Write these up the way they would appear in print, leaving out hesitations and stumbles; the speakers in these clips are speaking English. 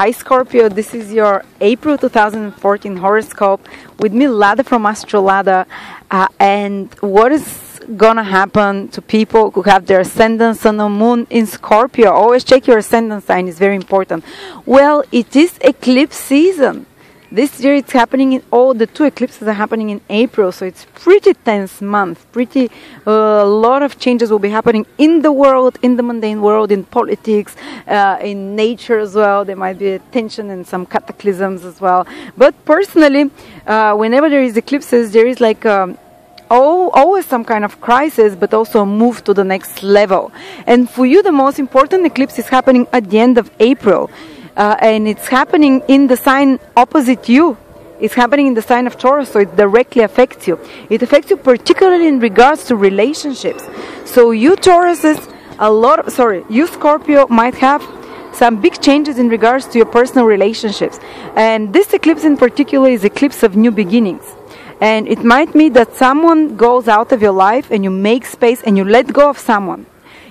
Hi Scorpio, this is your April 2014 horoscope with me, Lada from Astrolada. And what is gonna happen to people who have their ascendant sun or moon in Scorpio? Always check your ascendant sign, it's very important. Well, it is eclipse season. This year it's happening in all the two eclipses are happening in April, so it's pretty tense month. A lot of changes will be happening in the world, in the mundane world, in politics, in nature as well. There might be a tension and some cataclysms as well. But personally, whenever there is eclipses, there is like always some kind of crisis, but also a move to the next level. And for you, the most important eclipse is happening at the end of April. And it's happening in the sign opposite you. It's happening in the sign of Taurus, so it directly affects you. It affects you particularly in regards to relationships. So you you Scorpio might have some big changes in regards to your personal relationships. And this eclipse in particular is eclipse of new beginnings. And it might mean that someone goes out of your life and you make space and you let go of someone.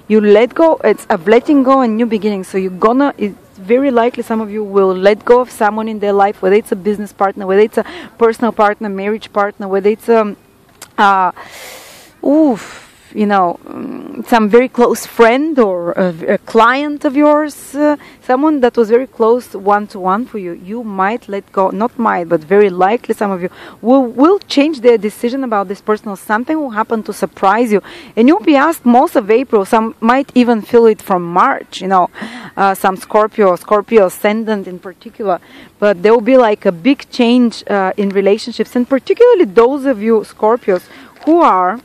You let go, it's of letting go and new beginnings. So it's very likely some of you will let go of someone in their life, whether it's a business partner, whether it's a personal partner, marriage partner, whether it's some very close friend or a client of yours, someone that was very close one-to-one for you. You might let go, not might, but very likely some of you will change their decision about this person, or something will happen to surprise you. And you'll be asked most of April, some might even feel it from March, some Scorpio ascendant in particular. But there will be like a big change in relationships, and particularly those of you Scorpios who are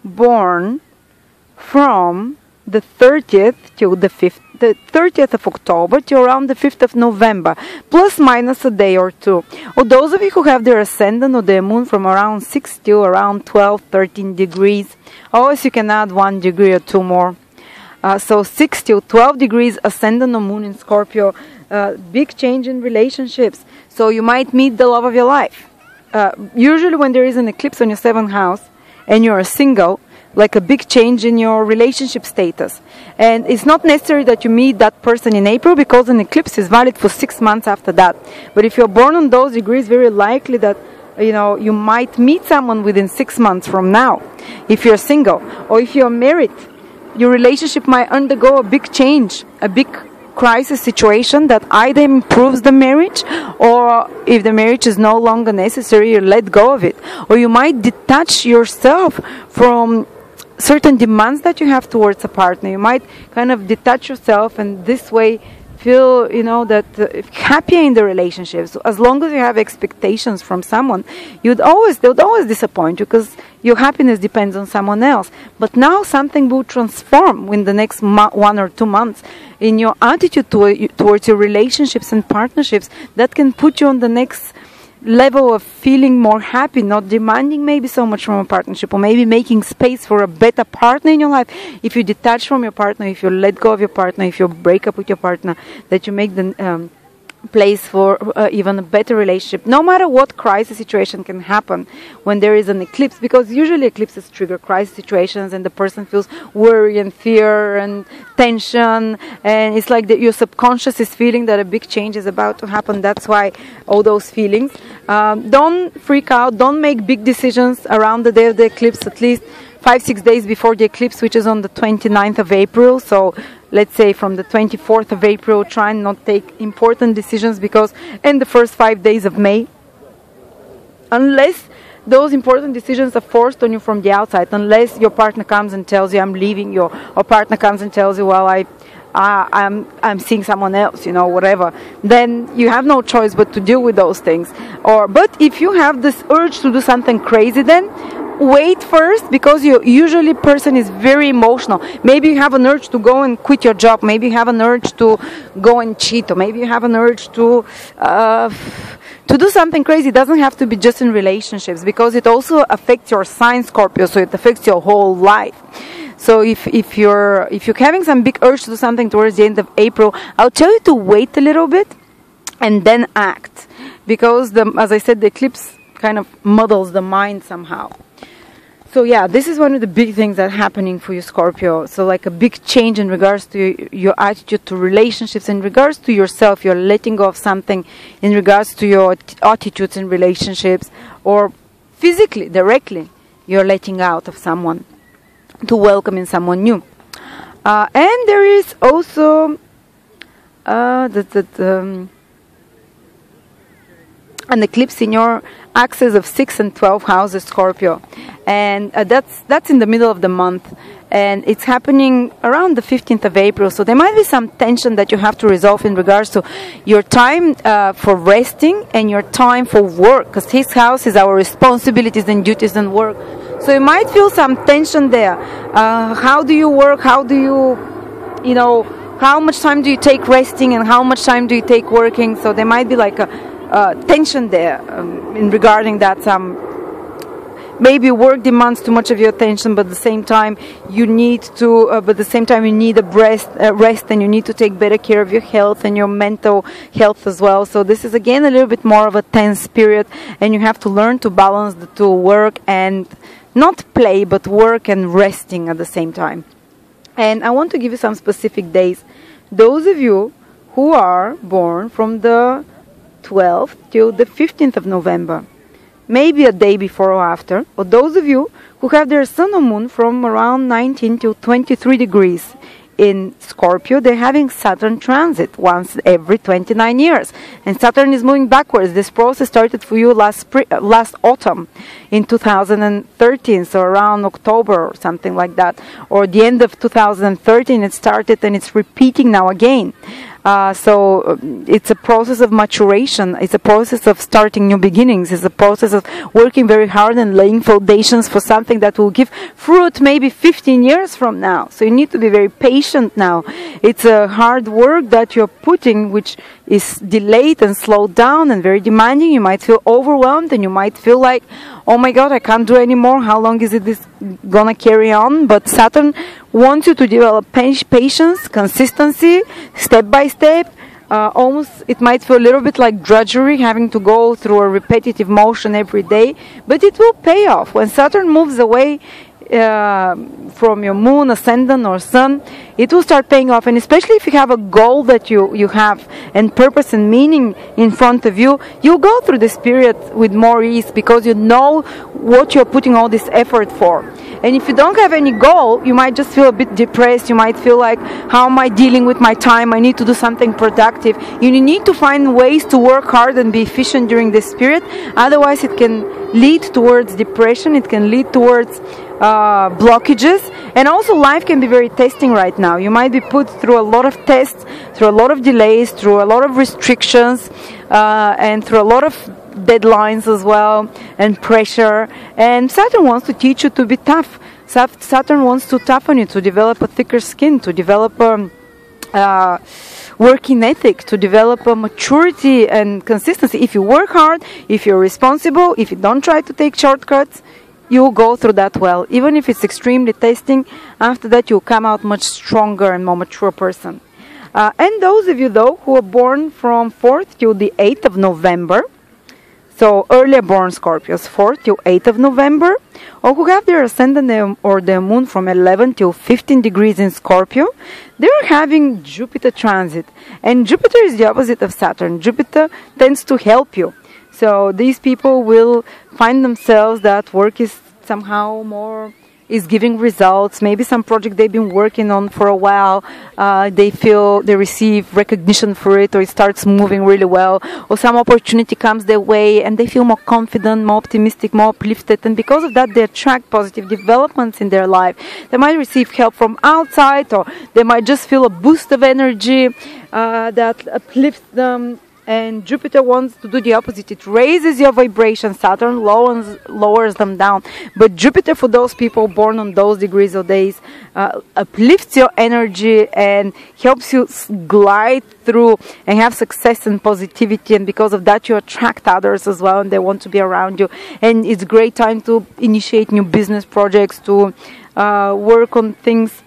born from the 30th till the 5th, the 30th of October to around the 5th of November, plus minus a day or two. Or those of you who have their ascendant or their moon from around 6 to around 12, 13 degrees. Always you can add 1 degree or 2 more. So 6 to 12 degrees ascendant or moon in Scorpio. Big change in relationships. So you might meet the love of your life. Usually when there is an eclipse on your 7th house, and you're single, like a big change in your relationship status. And it's not necessary that you meet that person in April, because an eclipse is valid for 6 months after that. But if you're born on those degrees, very likely that you might meet someone within 6 months from now, if you're single. Or if you're married, your relationship might undergo a big change, a big crisis situation that either improves the marriage, or if the marriage is no longer necessary, you let go of it. Or you might detach yourself from certain demands that you have towards a partner. You might kind of detach yourself, and this way feel that happier in the relationship. So as long as you have expectations from someone, they would always disappoint you, because your happiness depends on someone else. But now something will transform in the next 1 or 2 months in your attitude towards your relationships and partnerships, that can put you on the next level of feeling more happy, not demanding maybe so much from a partnership, or maybe making space for a better partner in your life. If you detach from your partner, if you let go of your partner, if you break up with your partner, that you make the place for even a better relationship. No matter what crisis situation can happen when there is an eclipse, because usually eclipses trigger crisis situations, and the person feels worry and fear and tension, and it's like your subconscious is feeling that a big change is about to happen. That's why all those feelings. Don't freak out, don't make big decisions around the day of the eclipse, at least 5-6 days before the eclipse, which is on the 29th of April. So let's say from the 24th of April, try and not take important decisions, because in the first 5 days of May, unless those important decisions are forced on you from the outside, unless your partner comes and tells you, I'm leaving you, or partner comes and tells you, well, I'm seeing someone else, whatever, then you have no choice but to deal with those things. But if you have this urge to do something crazy, then wait first, because usually person is very emotional. Maybe you have an urge to go and quit your job, maybe you have an urge to go and cheat, or maybe you have an urge to do something crazy. It doesn't have to be just in relationships, because it also affects your sign, Scorpio, so it affects your whole life. So if you're having some big urge to do something towards the end of April, I'll tell you to wait a little bit and then act, because as I said, the eclipse kind of muddles the mind somehow. So yeah, this is one of the big things that are happening for you, Scorpio. So like a big change in regards to your attitude to relationships, in regards to yourself. You're letting go of something in regards to your attitudes in relationships, or physically, directly, you're letting out of someone to welcome in someone new. And there is also an eclipse in your axis of 6 and 12 houses, Scorpio, and that's in the middle of the month, and it's happening around the 15th of April. So there might be some tension that you have to resolve in regards to your time for resting and your time for work, because his house is our responsibilities and duties and work. So you might feel some tension there. How do you work? How do you know, how much time do you take resting and how much time do you take working? So there might be like a tension there in regarding that. Maybe work demands too much of your attention, but at the same time you need to you need a rest, and you need to take better care of your health and your mental health as well. So this is again a little bit more of a tense period, and you have to learn to balance the two, work and not play, but work and resting at the same time. And I want to give you some specific days. Those of you who are born from the 12th till the 15th of November, maybe a day before or after, or those of you who have their sun or moon from around 19 to 23 degrees in Scorpio, they're having Saturn transit once every 29 years, and Saturn is moving backwards. This process started for you last autumn in 2013, so around October or something like that, or the end of 2013 it started, and it's repeating now again. So it's a process of maturation. It's a process of starting new beginnings. It's a process of working very hard and laying foundations for something that will give fruit maybe 15 years from now. So you need to be very patient now. It's a hard work that you're putting, which is delayed and slowed down and very demanding. You might feel overwhelmed, and you might feel like, oh my God, I can't do anymore. How long is this gonna carry on? But Saturn wants you to develop patience, consistency, step by step. Almost, it might feel a little bit like drudgery, having to go through a repetitive motion every day, but it will pay off. When Saturn moves away from your moon, ascendant or sun, it will start paying off. And especially if you have a goal that you have and purpose and meaning in front of you, you'll go through this period with more ease, because you know what you're putting all this effort for. And if you don't have any goal, you might just feel a bit depressed. You might feel like, how am I dealing with my time? I need to do something productive. You need to find ways to work hard and be efficient during this period. Otherwise, it can lead towards depression. It can lead towards blockages. And also, life can be very testing right now. You might be put through a lot of tests, through a lot of delays, through a lot of restrictions, and through a lot of deadlines as well, and pressure. And Saturn wants to teach you to be tough. Saturn wants to toughen you, to develop a thicker skin, to develop a working ethic, to develop a maturity and consistency. If you work hard, if you're responsible, if you don't try to take shortcuts, you'll go through that well. Even if it's extremely testing, after that you'll come out much stronger and more mature person. And those of you, though, who are born from 4th till the 8th of November, so earlier born Scorpios, 4th till 8th of November, or who have their ascendant or their moon from 11 till 15 degrees in Scorpio, they're having Jupiter transit. And Jupiter is the opposite of Saturn. Jupiter tends to help you. So these people will find themselves that work is somehow more, is giving results. Maybe some project they've been working on for a while, they feel they receive recognition for it, or it starts moving really well, or some opportunity comes their way and they feel more confident, more optimistic, more uplifted, and because of that they attract positive developments in their life. They might receive help from outside, or they might just feel a boost of energy that uplifts them. And Jupiter wants to do the opposite. It raises your vibration. Saturn lowers them down. But Jupiter, for those people born on those degrees or days, uplifts your energy and helps you glide through and have success and positivity. And because of that, you attract others as well, and they want to be around you. And it's a great time to initiate new business projects, to work on things,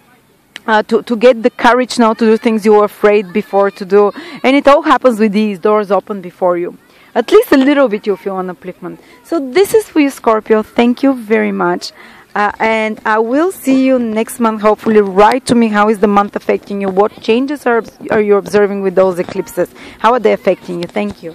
to get the courage now to do things you were afraid before to do. And it all happens with these doors open before you. At least a little bit you feel an upliftment. So this is for you, Scorpio. Thank you very much. And I will see you next month. Hopefully, write to me how is the month affecting you. What changes are you observing with those eclipses? How are they affecting you? Thank you.